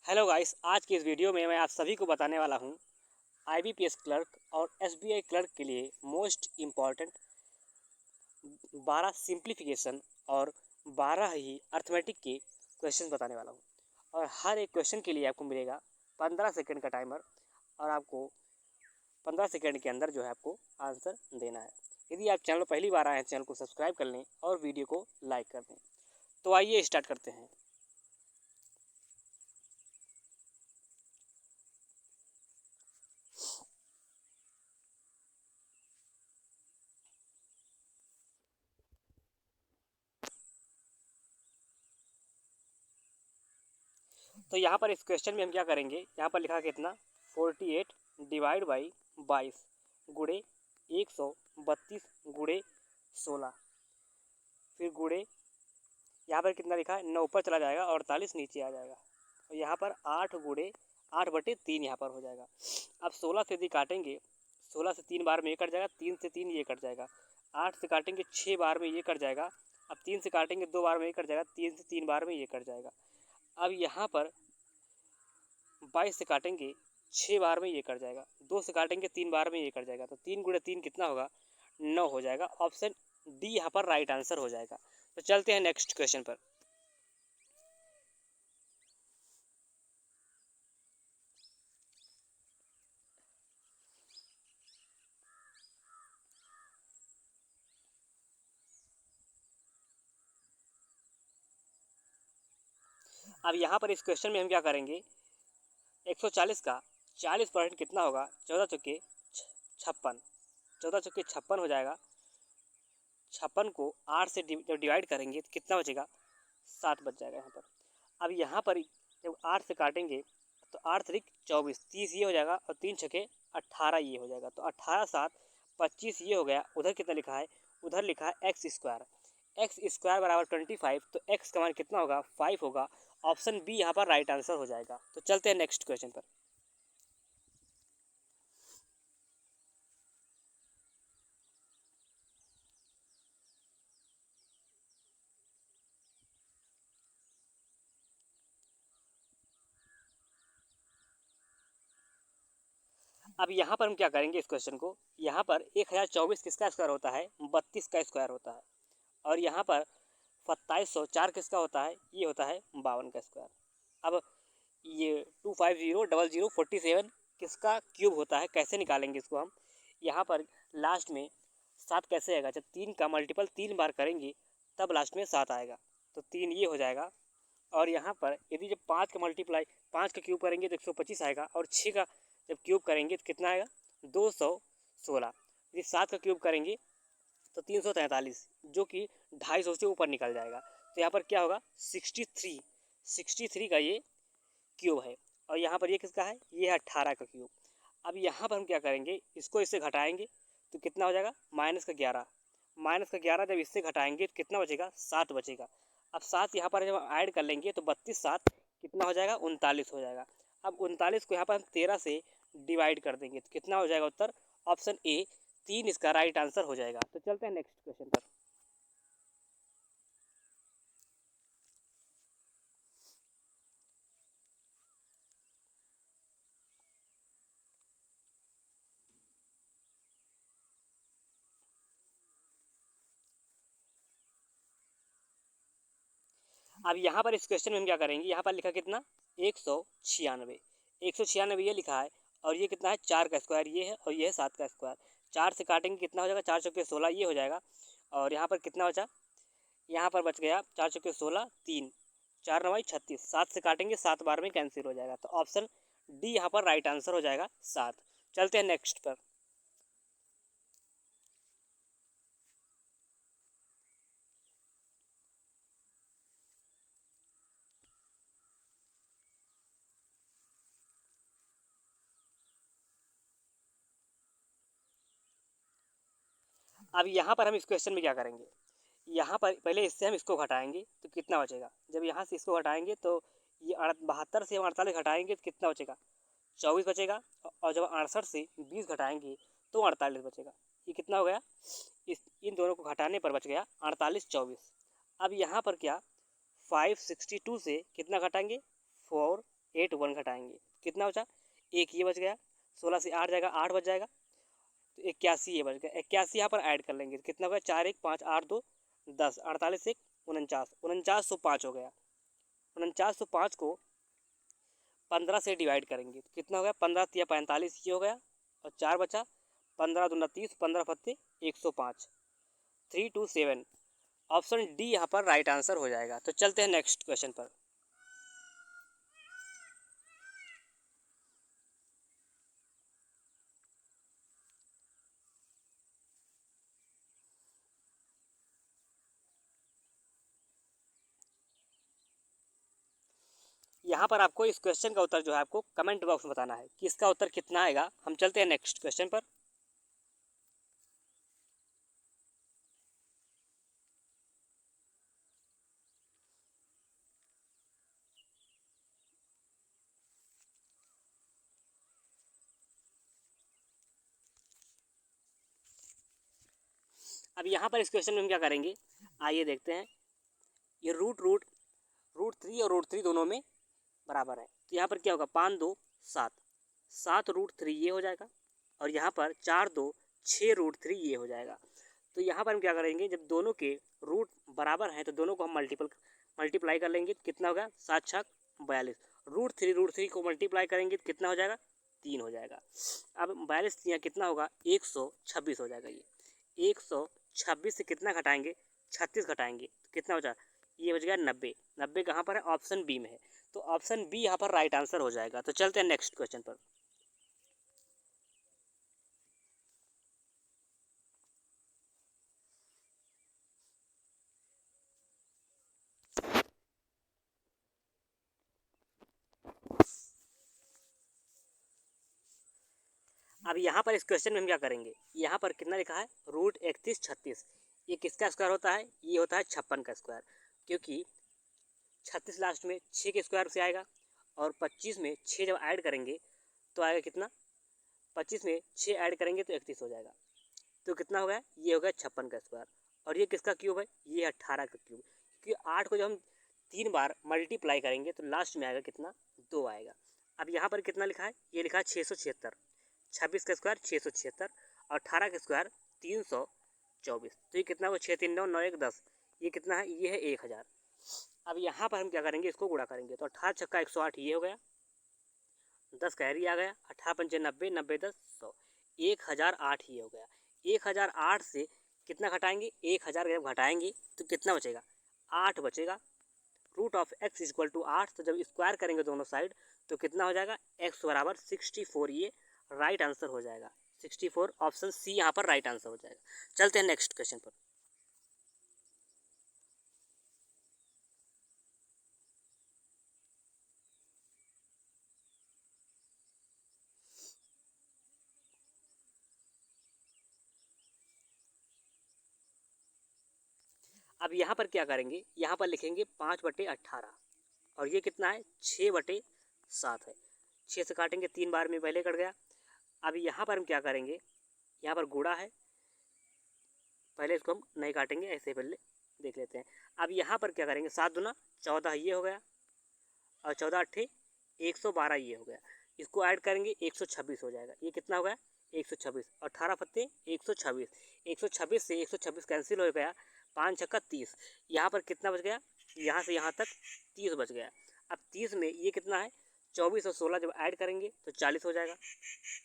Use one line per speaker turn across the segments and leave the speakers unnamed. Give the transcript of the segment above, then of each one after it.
Hello guys, आज की इस वीडियो में मैं आप सभी को बताने वाला हूं आईबीपीएस क्लर्क और एसबीआई क्लर्क के लिए मोस्ट इम्पॉर्टेंट 12 सिंप्लीफिकेशन और 12 ही अर्थमेटिक के क्वेश्चन बताने वाला हूं। और हर एक क्वेश्चन के लिए आपको मिलेगा 15 सेकंड का टाइमर और आपको 15 सेकंड के अंदर जो है आपको आंसर देना है। यदि आप चैनल पहली बार आए हैं, चैनल को सब्सक्राइब कर लें और वीडियो को लाइक कर दें। तो आइए स्टार्ट करते हैं। तो यहाँ पर इस क्वेश्चन में हम क्या करेंगे, यहाँ पर लिखा कितना 48 डिवाइड बाई 22 गुड़े 132 गुड़े 16, फिर गुड़े यहाँ पर कितना लिखा है 9 ऊपर चला जाएगा और 48 नीचे आ जाएगा। और यहाँ पर 8 गुड़े 8/3 यहाँ पर हो जाएगा। अब 16 से यदि काटेंगे, 16 से 3 बार में ये कट जाएगा, 3 से 3 ये कट जाएगा, 8 से काटेंगे 6 बार में ये कट जाएगा, अब 3 से काटेंगे 2 बार में ये कट जाएगा, 3 से 3 बार में ये कट जाएगा। अब यहाँ पर 22 से काटेंगे 6 बार में ये कट जाएगा, 2 से काटेंगे 3 बार में ये कट जाएगा, तो 3 गुणे 3 कितना होगा 9 हो जाएगा। ऑप्शन डी यहाँ पर राइट आंसर हो जाएगा। तो चलते हैं नेक्स्ट क्वेश्चन पर। अब यहाँ पर इस क्वेश्चन में हम क्या करेंगे, 140 का 40% कितना होगा 14 चौके 56, 14 चौके 56 हो जाएगा। 56 को 8 से जब डिवाइड करेंगे तो कितना बचेगा 7 बच जाएगा यहाँ पर। अब यहाँ पर जब 8 से काटेंगे तो 8 3 24, 30 ये हो जाएगा और 3 छके 18 ये हो जाएगा। तो 18 7 25 ये हो गया। उधर कितना लिखा है, उधर लिखा है एक्स स्क्वायर, एक्स स्क्वायर बराबर 25, तो एक्स का मान कितना होगा 5 होगा। ऑप्शन बी यहाँ पर राइट आंसर हो जाएगा। तो चलते हैं नेक्स्ट क्वेश्चन पर। अब यहाँ पर हम क्या करेंगे इस क्वेश्चन को, यहाँ पर 1024 किसका स्क्वायर होता है 32 का स्क्वायर होता है। और यहाँ पर 2704 किसका होता है, ये होता है 52 का स्क्वायर। अब ये 2500047 किसका क्यूब होता है, कैसे निकालेंगे इसको हम। यहाँ पर लास्ट में 7 कैसे आएगा, जब 3 का मल्टीपल 3 बार करेंगे तब लास्ट में 7 आएगा, तो 3 ये हो जाएगा। और यहाँ पर यदि जब 5 का मल्टीप्लाई 5 का क्यूब करेंगे तो 125 आएगा, और 6 का जब क्यूब करेंगे तो कितना आएगा 216। यदि 7 का क्यूब करेंगे तो 343, जो कि 250 से ऊपर निकल जाएगा। तो यहाँ पर क्या होगा 63 का ये क्यूब है। और यहाँ पर ये किसका है, ये है 18 का क्यूब। अब यहाँ पर हम क्या करेंगे, इसको इससे घटाएंगे तो कितना हो जाएगा -11, -11 जब इससे घटाएंगे तो कितना बचेगा 7 बचेगा। अब 7 यहाँ पर जब ऐड कर लेंगे तो 32 7 कितना हो जाएगा 39 हो जाएगा। अब 39 को यहाँ पर हम 13 से डिवाइड कर देंगे तो कितना हो जाएगा उत्तर, ऑप्शन ए 3 इसका राइट आंसर हो जाएगा। तो चलते हैं नेक्स्ट क्वेश्चन पर। अब यहाँ पर इस क्वेश्चन में हम क्या करेंगे, यहाँ पर लिखा कितना 196, 196 ये लिखा है। और ये कितना है 4 का स्क्वायर ये है, और ये है 7 का स्क्वायर। 4 से काटेंगे कितना हो जाएगा 4 चौके 16 ये हो जाएगा। और यहाँ पर कितना बचा, यहाँ पर बच गया 4 चौके 16 3 4 9 36, 7 से काटेंगे 7 बार में कैंसिल हो जाएगा। तो ऑप्शन डी यहाँ पर राइट आंसर हो जाएगा 7। चलते हैं नेक्स्ट पर। अब यहाँ पर हम इस क्वेश्चन में क्या करेंगे, यहाँ पर पहले इससे हम इसको घटाएंगे तो कितना बचेगा, जब यहाँ से इसको घटाएंगे तो ये 72 से हम 48 घटाएंगे तो कितना बचेगा 24 बचेगा। और जब 68 से 20 घटाएंगे तो 48 बचेगा। ये कितना हो गया, इस इन दोनों को घटाने पर बच गया 48 24। अब यहाँ पर क्या 562 से कितना घटाएंगे 4 8 1 घटाएंगे कितना बचा, एक ये बच गया, 16 से 8 जाएगा, 8 बच जाएगा, तो 81 ये बच गया, 81 यहाँ पर ऐड कर लेंगे कितना होगा, 4 1 5 8 2 10, 48 1 49, 4905 हो गया। 4905 को 15 से डिवाइड करेंगे तो कितना हो गया, 15 या 45 ये हो गया, और 4 बचा, 15 दूना 30, 15 फत्ते 105, 327। ऑप्शन डी यहाँ पर राइट आंसर हो जाएगा। तो चलते हैं नेक्स्ट क्वेश्चन पर। यहाँ पर आपको इस क्वेश्चन का उत्तर जो है आपको कमेंट बॉक्स में बताना है कि इसका उत्तर कितना आएगा। हम चलते हैं नेक्स्ट क्वेश्चन पर। अब यहाँ पर इस क्वेश्चन में हम क्या करेंगे, आइए देखते हैं। ये रूट 3 और रूट 3 दोनों में बराबर है, तो यहाँ पर क्या होगा, 5 2 7, 7 रूट 3 ये हो जाएगा, और यहाँ पर 4 2 6 रूट 3 ये हो जाएगा। तो यहाँ पर हम क्या करेंगे, जब दोनों के रूट बराबर हैं तो दोनों को हम मल्टीप्लाई कर लेंगे तो कितना होगा, 7 6 42, रूट 3 को मल्टीप्लाई करेंगे तो कितना हो जाएगा, 3 हो जाएगा। अब 42 यहाँ कितना होगा, 126 हो जाएगा। ये 126 से कितना घटाएंगे, 36 घटाएंगे तो कितना हो जाएगा, ये बच गया 90। 90 कहाँ पर है, ऑप्शन बी में है, तो ऑप्शन बी यहाँ पर राइट आंसर हो जाएगा। तो चलते हैं नेक्स्ट क्वेश्चन पर। अब यहाँ पर इस क्वेश्चन में हम क्या करेंगे, यहाँ पर कितना लिखा है, रूट 31 36, ये किसका स्क्वायर होता है, ये होता है 56 का स्क्वायर, क्योंकि 36 लास्ट में 6 के स्क्वायर से आएगा, और 25 में 6 जब ऐड करेंगे तो आएगा कितना, 25 में 6 ऐड करेंगे तो 31 हो जाएगा। तो कितना हो गया, ये हो गया 56 का स्क्वायर, और ये किसका क्यूब है, ये 18 का क्यूब, क्योंकि 8 को जब हम 3 बार मल्टीप्लाई करेंगे तो लास्ट में आएगा कितना, 2 आएगा। अब यहाँ पर कितना लिखा है, ये लिखा है 676, 26 का स्क्वायर 676, और 18 का स्क्वायर 324, तो ये कितना हो, 6 3 9 9 1 10, ये कितना है, ये है 1000। अब यहाँ पर हम क्या करेंगे, इसको गुणा करेंगे तो 18 छक्का 108 ये हो गया, 10 कैरी आ गया, 18 पंचे 90, 90 10 100, 1008 ये हो गया। 1008 से कितना घटाएंगे, 1000 जब घटाएंगे तो कितना बचेगा, 8 बचेगा। Root of x equal to 8, तो जब स्क्वायर करेंगे दोनों साइड तो कितना हो जाएगा, एक्स बराबर 64, ये राइट आंसर हो जाएगा। 64 ऑप्शन सी यहाँ पर राइट आंसर हो जाएगा। चलते हैं नेक्स्ट क्वेश्चन पर। अब यहाँ पर क्या करेंगे, यहाँ पर लिखेंगे 5/18, और ये कितना है, 6/7 है, 6 से काटेंगे 3 बार में पहले कट गया। अब यहाँ पर हम क्या करेंगे, यहाँ पर गुणा है, पहले इसको हम नहीं काटेंगे, ऐसे पहले देख लेते हैं। अब यहाँ पर क्या करेंगे, 7 दूना 14 ये हो गया, और 14 अट्ठे 112 ये हो गया, इसको ऐड करेंगे 126 हो जाएगा। ये कितना हो गया, 126, 18 पत्ते 126, 126 से 126 कैंसिल हो गया, 5 छक्का 30, यहाँ पर कितना बच गया, यहाँ से यहाँ तक 30 बच गया। अब 30 में ये कितना है, 24 और 16 जब ऐड करेंगे तो 40 हो जाएगा।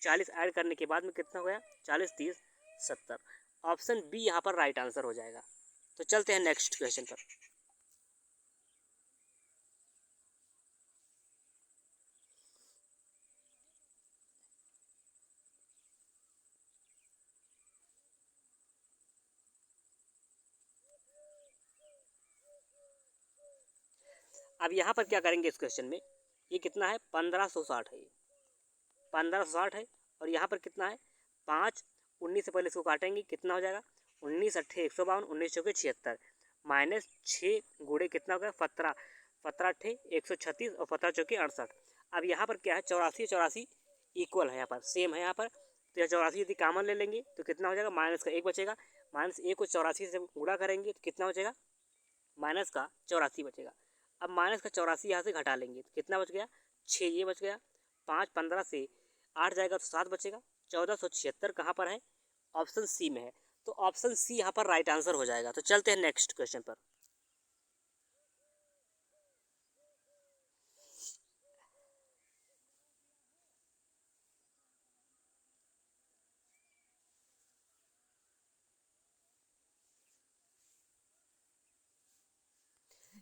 40 ऐड करने के बाद में कितना हो गया, 40 30 70, ऑप्शन बी यहाँ पर राइट आंसर हो जाएगा। तो चलते हैं नेक्स्ट क्वेश्चन पर। अब यहाँ पर क्या करेंगे इस क्वेश्चन में, ये कितना है, 1560 है, ये 1560 है, और यहाँ पर कितना है, 5 19 से पहले इसको काटेंगे कितना हो जाएगा, 19 अट्ठे 152, 19 चौके 76, माइनस 6 गुड़े कितना हो गया, 17, 17 अट्ठे 136, और 17 चौके 68। अब यहाँ पर क्या है, 84 84 इक्वल है, यहाँ पर सेम है यहाँ पर, तो यह 84 यदि कामन ले लेंगे तो कितना हो जाएगा, माइनस का 1 बचेगा, माइनस 1 को 84 से गुणा करेंगे तो कितना बचेगा, माइनस का 84 बचेगा। अब माइनस का 84 यहाँ से घटा लेंगे तो कितना बच गया, 6 ये बच गया, 5 15 से 8 जाएगा तो 7 बचेगा, 1476 कहाँ पर है? ऑप्शन सी में है। तो ऑप्शन सी यहाँ पर राइट आंसर हो जाएगा। तो चलते हैं नेक्स्ट क्वेश्चन पर।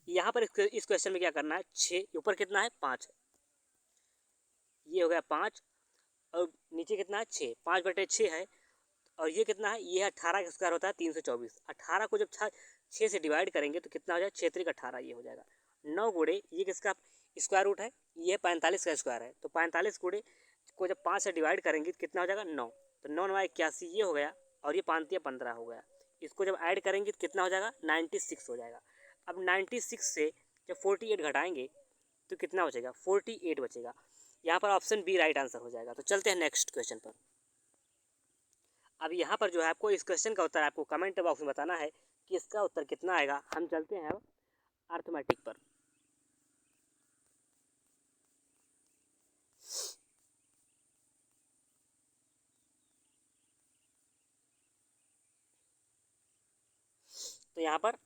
यहाँ पर इस क्वेश्चन में क्या करना है, 6 ऊपर कितना है 5 है, ये हो गया 5 और नीचे कितना है 6, 5/6 है और ये कितना है, ये 18 का स्क्वायर होता है 324। 18 को जब 6 से डिवाइड करेंगे तो कितना हो जाएगा, 6 3 18 ये हो जाएगा। 9 गुणे ये किसका स्क्वायर रूट है, ये 45 का स्क्वायर है, तो 45 गुणे को जब 5 से डिवाइड करेंगे तो कितना हो जाएगा 9, तो 9 9 81 ये हो गया और ये 5 15 हो गया। इसको जब ऐड करेंगे तो कितना हो जाएगा 96 हो जाएगा। अब 96 से जब 48 घटाएंगे तो कितना बचेगा 48 बचेगा। यहाँ पर ऑप्शन बी राइट आंसर हो जाएगा। तो चलते हैं नेक्स्ट क्वेश्चन पर। अब यहाँ पर जो है आपको इस क्वेश्चन का उत्तर आपको कमेंट बॉक्स में बताना है कि इसका उत्तर कितना आएगा। हम चलते हैं अब अर्थमेटिक पर। तो यहाँ पर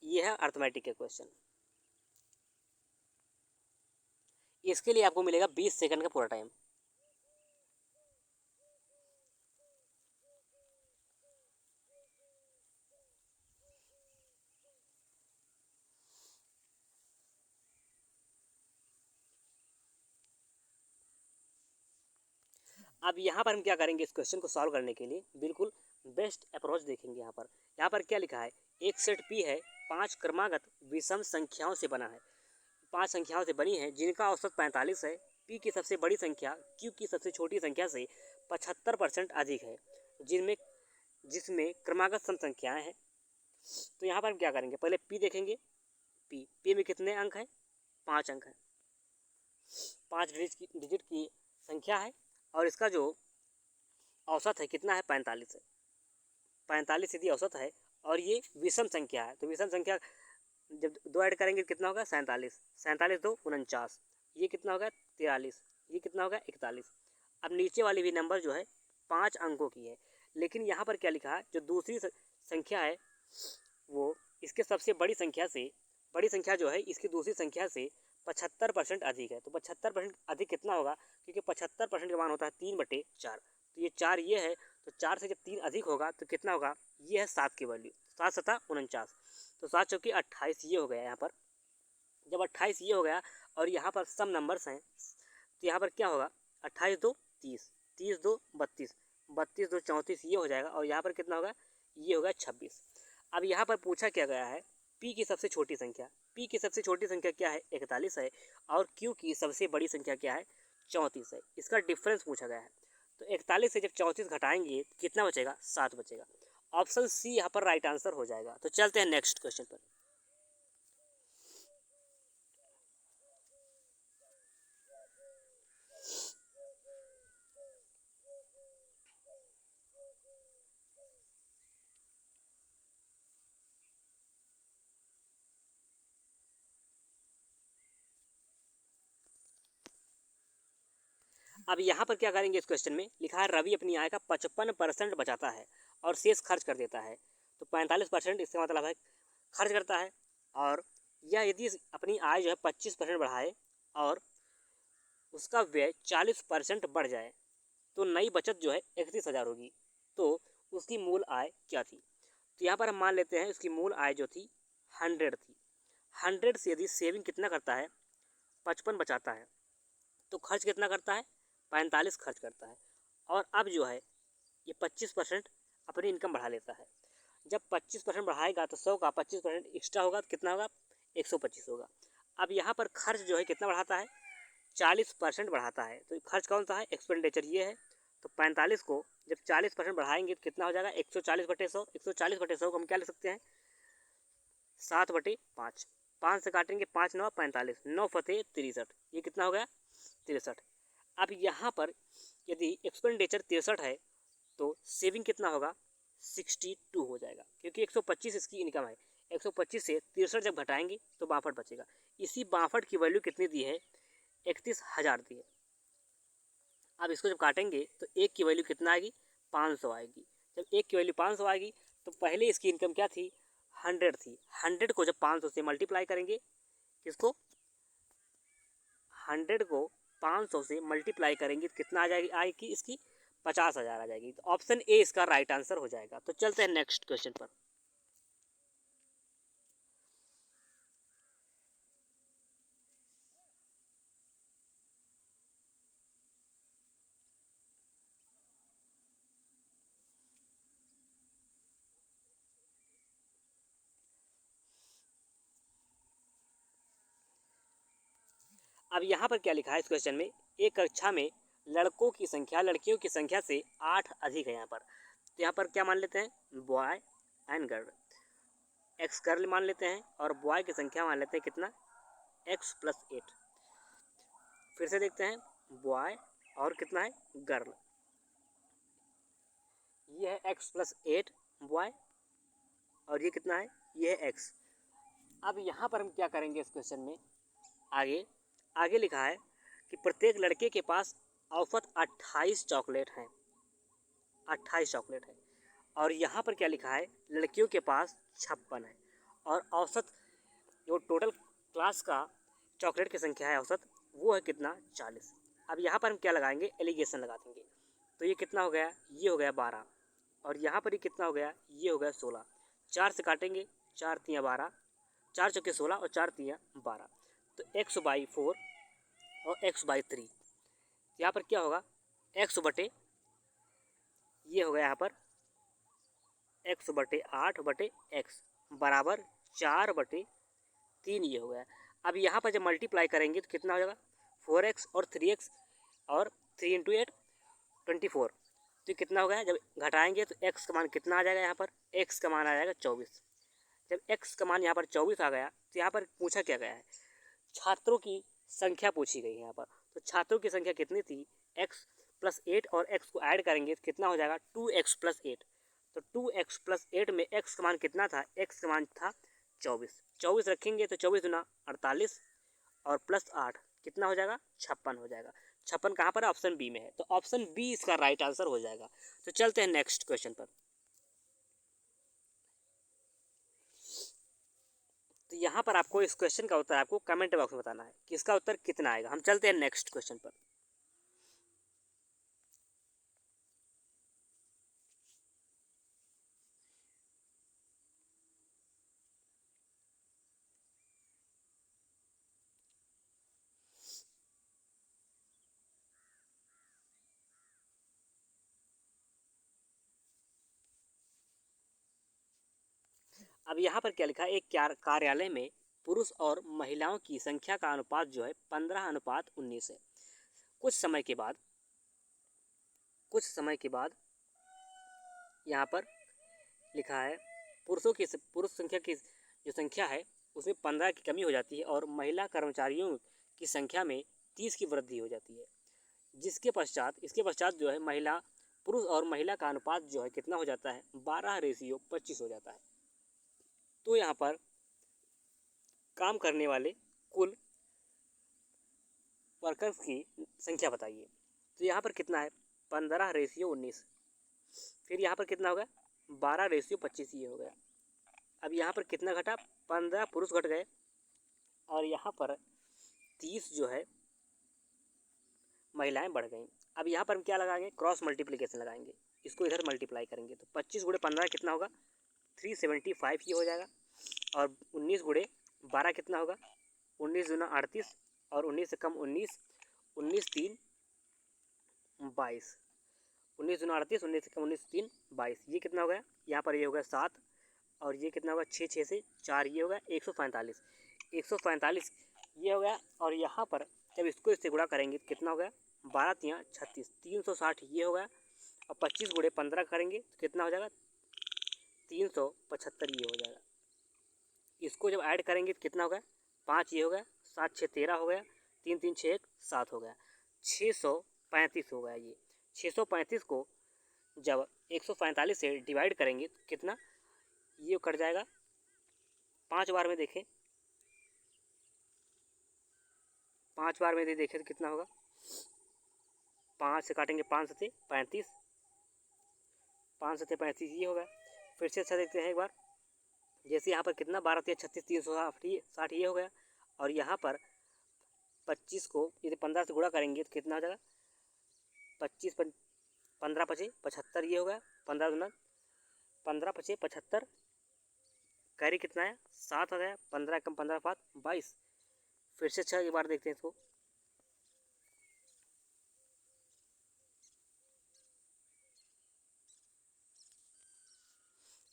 ये है अर्थमेटिक के क्वेश्चन। इसके लिए आपको मिलेगा 20 सेकंड का पूरा टाइम। अब यहाँ पर हम क्या करेंगे, इस क्वेश्चन को सॉल्व करने के लिए बिल्कुल बेस्ट अप्रोच देखेंगे। यहाँ पर क्या लिखा है, एक सेट पी है, 5 क्रमागत विषम संख्याओं से बना है। 5 संख्याओं से बनी है जिनका औसत 45 है। पी की सबसे बड़ी संख्या क्यू की सबसे छोटी संख्या से 75% अधिक है, जिसमें क्रमागत सम संख्याएं हैं। तो यहाँ पर हम क्या करेंगे, पहले पी देखेंगे। पी में कितने अंक हैं, 5 अंक हैं। 5 डिजिट की संख्या है और इसका जो औसत है कितना है 45 है। 45 यदि औसत है और ये विषम संख्या है, तो विषम संख्या जब 2 ऐड करेंगे कितना होगा 47, 47 2 49, ये कितना होगा 43, ये कितना होगा 41। अब नीचे वाली भी नंबर जो है 5 अंकों की है, लेकिन यहाँ पर क्या लिखा है, जो दूसरी संख्या है वो इसके सबसे बड़ी संख्या जो है इसकी दूसरी संख्या से 75% अधिक है। तो 75% अधिक कितना होगा, क्योंकि 75% का मान होता है 3/4, तो ये 4 ये है, तो 4 से जब 3 अधिक होगा तो कितना होगा, ये है 7 की वैल्यू, 7 7 49, तो 7 चौकी 28 ये हो गया। यहाँ पर जब 28 ये हो गया और यहाँ पर सम नंबर्स हैं, तो यहाँ पर क्या होगा 28 2 30, 30 2 32, 32 2 34 ये हो जाएगा और यहाँ पर कितना होगा, ये होगा 26। अब यहाँ पर पूछा क्या गया है, पी की सबसे छोटी संख्या, पी की सबसे छोटी संख्या क्या है 41 है और क्यू की सबसे बड़ी संख्या क्या है 34 है। इसका डिफरेंस पूछा गया है। तो 41 से जब 34 घटाएंगे कितना बचेगा 7 बचेगा। ऑप्शन सी यहाँ पर राइट आंसर हो जाएगा। तो चलते हैं नेक्स्ट क्वेश्चन पर। अब यहाँ पर क्या करेंगे, इस क्वेश्चन में लिखा है रवि अपनी आय का 55% बचाता है और शेष खर्च कर देता है। तो 45% इसका मतलब है खर्च करता है, और यह यदि अपनी आय जो है 25% बढ़ाए और उसका व्यय 40% बढ़ जाए तो नई बचत जो है 31,000 होगी। तो उसकी मूल आय क्या थी। तो यहाँ पर हम मान लेते हैं उसकी मूल आय जो थी 100 थी। 100 से यदि सेविंग कितना करता है 55 बचाता है, तो खर्च कितना करता है 45 खर्च करता है। और अब जो है ये 25% अपनी इनकम बढ़ा लेता है। जब 25% बढ़ाएगा तो 100 का 25% एक्स्ट्रा होगा तो कितना होगा 125 होगा। अब यहाँ पर खर्च जो है कितना बढ़ाता है 40% बढ़ाता है। तो खर्च कौन सा है, एक्सपेंडिचर ये है। तो 45 को जब 40% बढ़ाएंगे तो कितना हो जाएगा 140/100। 140/100 को हम क्या लिख सकते हैं 7/5। 5 से काटेंगे 5 9 45, 9 फते 63, ये कितना हो गया 63। अब यहाँ पर यदि एक्सपेंडिचर 63 है तो सेविंग कितना होगा 62 हो जाएगा, क्योंकि 125 इसकी इनकम है। 125 से 63 जब घटाएंगे तो 62 बचेगा। इसी 62 की वैल्यू कितनी दी है 31,000 दिए। अब इसको जब काटेंगे तो एक की वैल्यू कितना आएगी, 500 आएगी। जब एक की वैल्यू 500 आएगी तो पहले इसकी इनकम क्या थी, 100 थी। 100 को जब 500 से मल्टीप्लाई करेंगे, किसको, 100 को 500 से मल्टीप्लाई करेंगे तो कितना आ जाएगी, आएगी इसकी 50,000 आ जाएगी। तो ऑप्शन ए इसका राइट आंसर हो जाएगा। तो चलते हैं नेक्स्ट क्वेश्चन पर। अब यहाँ पर क्या लिखा है इस क्वेश्चन में, एक कक्षा में लड़कों की संख्या लड़कियों की संख्या से 8 अधिक है। यहाँ पर तो यहाँ पर क्या मान लेते हैं, boy and girl, x girl मान लेते हैं और बॉय की संख्या मान लेते हैं कितना, x+8। फिर से देखते हैं, बॉय और कितना है, गर्ल, ये है x+8 बॉय और ये कितना है, ये है x। अब यहाँ पर हम क्या करेंगे इस क्वेश्चन में, आगे लिखा है कि प्रत्येक लड़के के पास औसत 28 चॉकलेट हैं, 28 चॉकलेट है। और यहाँ पर क्या लिखा है, लड़कियों के पास 56 है और औसत जो टोटल क्लास का चॉकलेट की संख्या है औसत, वो है कितना, 40। अब यहाँ पर हम क्या लगाएंगे, एलिगेशन लगा देंगे। तो ये कितना हो गया, ये हो गया 12 और यहाँ पर ये कितना हो गया, ये हो गया 16। 4 से काटेंगे, 4 तियाँ 12, 4 चौके 16 और 4 तियाँ 12। तो x/4 और x/3, यहाँ पर क्या होगा, x बटे, ये हो गया यहाँ पर x/8/x बराबर 4/3 ये हो गया। अब यहाँ पर जब मल्टीप्लाई करेंगे तो कितना हो जाएगा, 4x और 3x और 3 × 8 24। तो कितना हो गया, जब घटाएंगे तो x का मान कितना आ जाएगा, यहाँ पर x का मान आ जाएगा 24। जब x का मान यहाँ पर 24 आ गया तो यहाँ पर पूछा क्या गया है, छात्रों की संख्या पूछी गई है यहाँ पर। तो छात्रों की संख्या कितनी थी, x+8 और x को ऐड करेंगे तो कितना हो जाएगा, 2x+8। तो 2x+8 में x का मान कितना था, x का मान था 24। 24 रखेंगे तो 24 × 48 और +8 कितना हो जाएगा, 56 हो जाएगा। 56 कहाँ पर है, ऑप्शन बी में है। तो ऑप्शन बी इसका राइट आंसर हो जाएगा। तो चलते हैं नेक्स्ट क्वेश्चन पर। तो यहाँ पर आपको इस क्वेश्चन का उत्तर आपको कमेंट बॉक्स में बताना है कि इसका उत्तर कितना आएगा। हम चलते हैं नेक्स्ट क्वेश्चन पर। अब यहाँ पर क्या लिखा है, एक कार्यालय में पुरुष और महिलाओं की संख्या का अनुपात जो है 15:19 है। कुछ समय के बाद यहाँ पर लिखा है पुरुष संख्या की जो संख्या है उसमें 15 की कमी हो जाती है और महिला कर्मचारियों की संख्या में 30 की वृद्धि हो जाती है। इसके पश्चात जो है पुरुष और महिला का अनुपात जो है कितना हो जाता है, 12:25 हो जाता है। तो यहाँ पर काम करने वाले कुल वर्कर्स की संख्या बताइए। तो यहाँ पर कितना है, 15:19। फिर यहाँ पर कितना होगा, 12:25 ये हो गया। अब यहाँ पर कितना घटा, 15 पुरुष घट गए और यहाँ पर 30 जो है महिलाएं बढ़ गई। अब यहाँ पर हम क्या लगाएंगे, क्रॉस मल्टीप्लिकेशन लगाएंगे। इसको इधर मल्टीप्लाई करेंगे तो 25 × 15 कितना होगा, 375 ये हो जाएगा। और 19 × 12 कितना होगा, 19 दूना 38 और 19 से कम 19, 19 3 22, 19 दूना 38, 19 से कम 19 3 22, ये कितना हो गया, यहाँ पर ये हो गया 7 और ये कितना होगा 6, 6 से 4 ये हो गया 145, 145 ये हो गया। और यहाँ पर जब इसको इससे गुणा करेंगे तो कितना हो गया, 12 तियाँ 36, 360 ये हो गया। और 25 × 15 करेंगे तो कितना हो जाएगा, 375 ये हो जाएगा। इसको जब ऐड करेंगे तो कितना हो गया, 5 ये हो गया, 7 6 13 हो गया, 3 3 6 1 7 हो गया, 635 हो गया। ये 635 को जब 145 से डिवाइड करेंगे तो कितना, ये कट जाएगा 5 बार में देखें, 5 बार में यदि देखें तो कितना होगा, 5 से काटेंगे 5 सते 35, 5 सते 35 ये होगा। फिर से अच्छा देखते हैं एक बार, जैसे यहाँ पर कितना 12 3 36 360 ये हो गया। और यहाँ पर 25 को यदि 15 से गुणा करेंगे तो कितना हो जाएगा, 25 15 पचे 75 ये हो गया। 15 दूना 15 पचे 75, कैरी कितना है 7 आ गया। 15 कम 15 5 22। फिर से अच्छा एक बार देखते हैं इसको,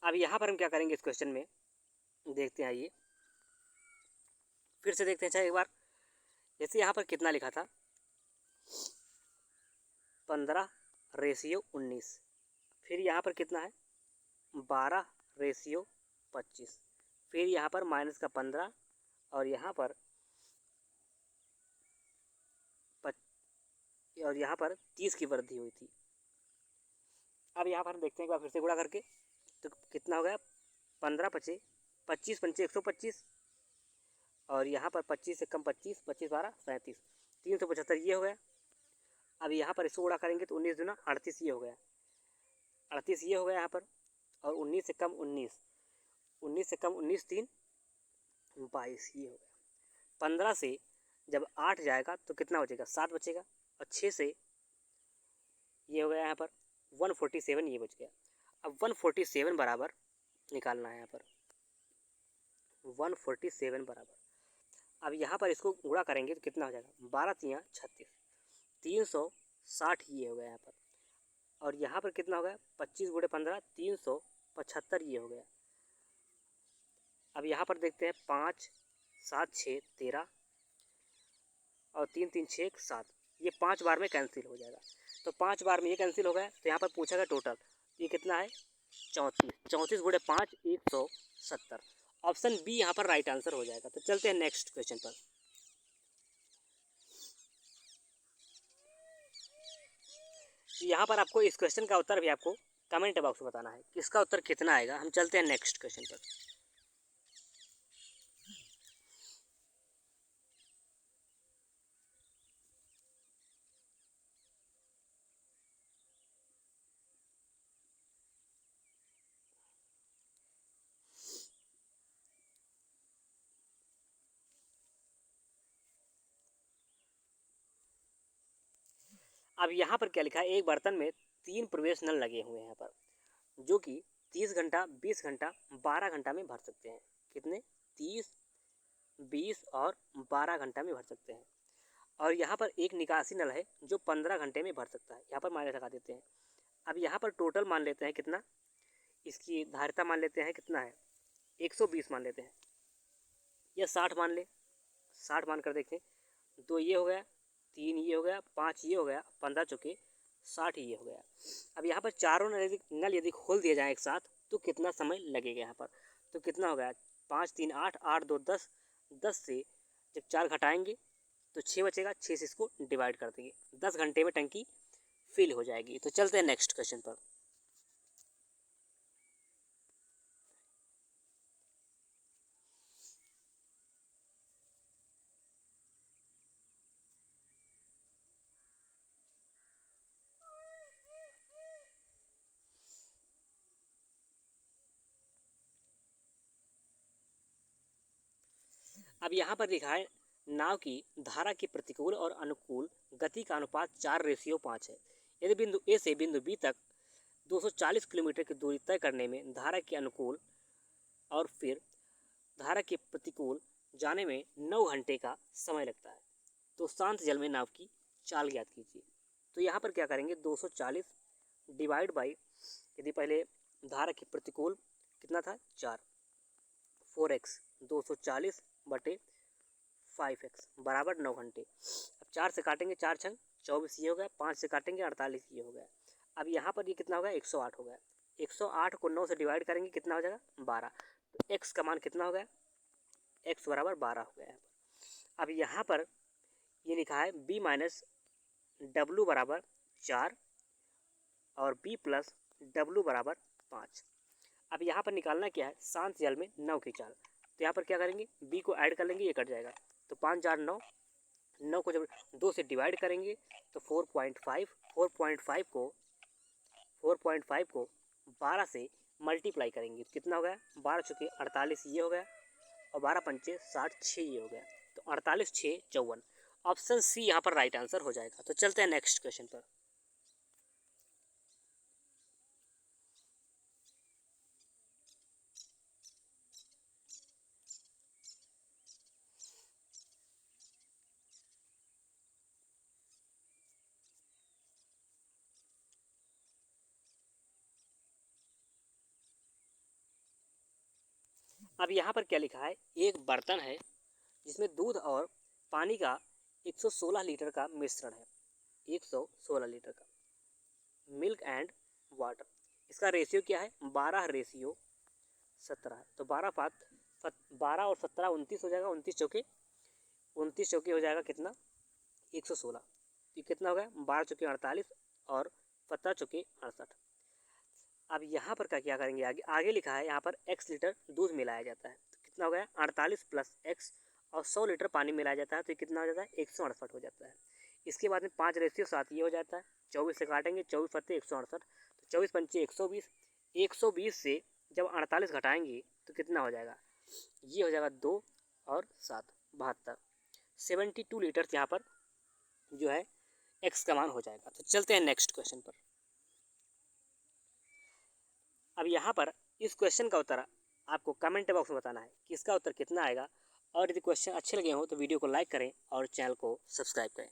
अब यहाँ पर हम क्या करेंगे इस क्वेश्चन में देखते हैं। आइए फिर से देखते हैं अच्छा एक बार, जैसे यहाँ पर कितना लिखा था 15:19, फिर यहाँ पर कितना है 12:25, फिर यहाँ पर माइनस का 15 और यहाँ पर 30 की वृद्धि हुई थी। अब यहाँ पर हम देखते हैं एक बार फिर से गुणा करके, तो कितना हो गया 15 पचे 25 पंचे 125 और यहाँ पर 25 से कम 25 25 12 37 375 ये हो गया। अब यहाँ पर इसको गुणा करेंगे तो 19 दूना 38 ये हो गया, 38 ये हो गया यहाँ पर। और 19 से कम 19, 19 से कम 19 3 22 ये हो गया। 15 से जब 8 जाएगा तो कितना बचेगा 7 बचेगा। और 6 से ये हो गया यहाँ पर 147 ये बच गया। अब 147 बराबर निकालना है यहाँ पर 147 बराबर। अब यहाँ पर इसको गुणा करेंगे तो कितना हो जाएगा 12 3 36 360 ये हो गया यहाँ पर। और यहाँ पर कितना हो गया 25 गुणे 15 375 ये हो गया। अब यहाँ पर देखते हैं 5 7 6 13 और 3 3 6 7, ये 5 बार में कैंसिल हो जाएगा। तो 5 बार में ये कैंसिल हो गया। तो यहाँ पर पूछा गया टोटल ये कितना है 34, 34 गुणे 5 170। ऑप्शन बी यहाँ पर राइट आंसर हो जाएगा। तो चलते हैं नेक्स्ट क्वेश्चन पर। यहाँ पर आपको इस क्वेश्चन का उत्तर भी आपको कमेंट बॉक्स में बताना है कि इसका उत्तर कितना आएगा। हम चलते हैं नेक्स्ट क्वेश्चन पर। अब यहाँ पर क्या लिखा है, एक बर्तन में 3 प्रवेश नल लगे हुए हैं यहाँ पर, जो कि 30 घंटा 20 घंटा 12 घंटा में भर सकते हैं। कितने 30 20 और 12 घंटा में भर सकते हैं। और यहाँ पर एक निकासी नल है जो 15 घंटे में भर सकता है। यहाँ पर माइनस लगा देते हैं। अब यहाँ पर टोटल मान लेते हैं कितना, इसकी धारिता मान लेते हैं कितना है 120 मान लेते हैं, या 60 मान ले, 60 मान कर देखें। 2 ये हो गया, 3 ये हो गया, 5 ये हो गया, 15 चौके 60 ये हो गया। अब यहाँ पर चारों नल यदि खोल दिए जाए एक साथ तो कितना समय लगेगा यहाँ पर। तो कितना हो गया 5 3 8 8 2 10, 10 से जब 4 घटाएंगे तो 6 बचेगा, 6 से इसको डिवाइड कर देंगे, 10 घंटे में टंकी फिल हो जाएगी। तो चलते हैं नेक्स्ट क्वेश्चन पर। अब यहाँ पर लिखा है नाव की धारा की प्रतिकूल और अनुकूल गति का अनुपात 4:5 है। यदि बिंदु ए से बिंदु बी तक 240 किलोमीटर की दूरी तय करने में धारा के अनुकूल और फिर धारा के प्रतिकूल जाने में 9 घंटे का समय लगता है, तो शांत जल में नाव की चाल ज्ञात कीजिए। तो यहाँ पर क्या करेंगे 240 डिवाइड बाई, यदि पहले धारा के प्रतिकूल कितना था 4, 4x 240 बटे 5x बराबर 9 घंटे। अब 4 से काटेंगे 4 छंग 24 ये हो गया, 5 से काटेंगे 48 ये हो गया। अब यहाँ पर ये कितना हो गया 108 हो गया। 108 को 9 से डिवाइड करेंगे कितना हो जाएगा 12। तो x का मान कितना हो गया x बराबर 12 हो गया यहाँ पर। अब यहाँ पर ये लिखा है b माइनस डब्लू बराबर 4 और b प्लस डब्लू बराबर 5। अब यहाँ पर निकालना क्या है शांत जल में नाव की चाल। तो यहाँ पर क्या करेंगे b को ऐड कर लेंगे, ये कट जाएगा, तो 5 4 9 9 को जब 2 से डिवाइड करेंगे तो 4.5 4.5 को 12 से मल्टीप्लाई करेंगे तो कितना हो गया, 12 चुके 48 ये हो गया और 12 पंचे 60 6 ये हो गया, तो 48 6 54। ऑप्शन सी यहाँ पर राइट आंसर हो जाएगा। तो चलते हैं नेक्स्ट क्वेश्चन पर। अब यहाँ पर क्या लिखा है, एक बर्तन है जिसमें दूध और पानी का 116 लीटर का मिश्रण है, 116 लीटर का मिल्क एंड वाटर। इसका रेशियो क्या है, 12:17 है। तो 12 और 17 29 हो जाएगा, 29 चौके हो जाएगा कितना, 116। ये कितना हो गया, 12 चौके 48 और 17 चौके 68। अब यहाँ पर क्या करेंगे, आगे लिखा है यहाँ पर x लीटर दूध मिलाया जाता है, तो कितना हो गया 48 प्लस x और 100 लीटर पानी मिलाया जाता है, तो ये कितना हो जाता है 168 हो जाता है। इसके बाद में 5:7 ये हो जाता है, 24 से काटेंगे, 24 पत्ते 168, तो 24 पंचे 120, 120 से जब 48 घटाएंगे तो कितना हो जाएगा, ये हो जाएगा 2 और 7 72, 72 लीटर यहाँ पर जो है x का मान हो जाएगा। तो चलते हैं नेक्स्ट क्वेश्चन पर। अब यहाँ पर इस क्वेश्चन का उत्तर आपको कमेंट बॉक्स में बताना है कि इसका उत्तर कितना आएगा, और यदि क्वेश्चन अच्छे लगे हो तो वीडियो को लाइक करें और चैनल को सब्सक्राइब करें।